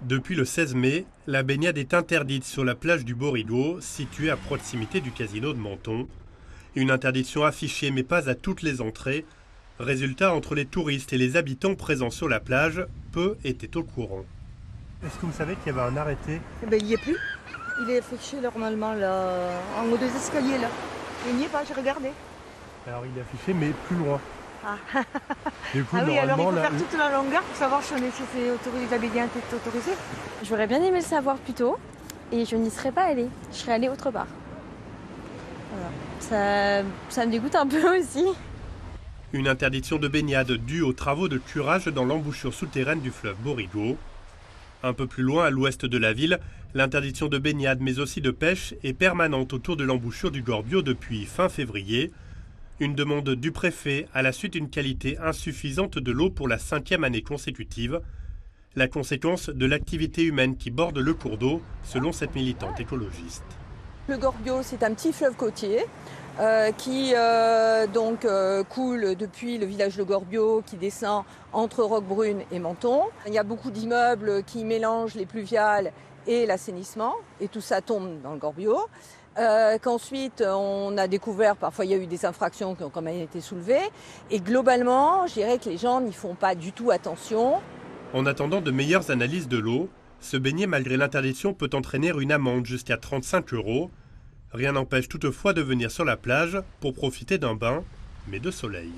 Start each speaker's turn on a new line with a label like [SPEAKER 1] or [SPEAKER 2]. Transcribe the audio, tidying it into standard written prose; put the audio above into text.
[SPEAKER 1] Depuis le 16 mai, la baignade est interdite sur la plage du Borigo, située à proximité du casino de Menton. Une interdiction affichée mais pas à toutes les entrées. Résultat, entre les touristes et les habitants présents sur la plage, peu étaient au courant. Est-ce que vous savez qu'il y avait un arrêté?
[SPEAKER 2] Il n'y est plus. Il est affiché normalement là, en haut des escaliers là. Il n'y est pas, j'ai regardé.
[SPEAKER 1] Alors il est affiché mais plus loin.
[SPEAKER 2] Ah,
[SPEAKER 1] Du coup,
[SPEAKER 2] ah oui, alors il faut
[SPEAKER 1] normalement,
[SPEAKER 2] faire toute la longueur pour savoir si c'est autorisé, la baignade est autorisée.
[SPEAKER 3] J'aurais bien aimé le savoir plus tôt et je n'y serais pas allée. Je serais allée autre part. Voilà. Ça me dégoûte un peu aussi.
[SPEAKER 1] une interdiction de baignade due aux travaux de curage dans l'embouchure souterraine du fleuve Borigo. Un peu plus loin, à l'ouest de la ville, l'interdiction de baignade mais aussi de pêche est permanente autour de l'embouchure du Gorbio depuis fin février. Une demande du préfet à la suite d'une qualité insuffisante de l'eau pour la 5e année consécutive. La conséquence de l'activité humaine qui borde le cours d'eau, selon cette militante écologiste.
[SPEAKER 4] Le Gorbio, c'est un petit fleuve côtier qui coule depuis le village de Gorbio, qui descend entre Roquebrune et Menton. Il y a beaucoup d'immeubles qui mélangent les pluviales et l'assainissement, et tout ça tombe dans le Gorbio. Qu'ensuite, on a découvert, parfois il y a eu des infractions qui ont quand même été soulevées, et globalement, je dirais que les gens n'y font pas du tout attention.
[SPEAKER 1] En attendant de meilleures analyses de l'eau, se baigner malgré l'interdiction peut entraîner une amende jusqu'à 35 €. Rien n'empêche toutefois de venir sur la plage pour profiter d'un bain, mais de soleil.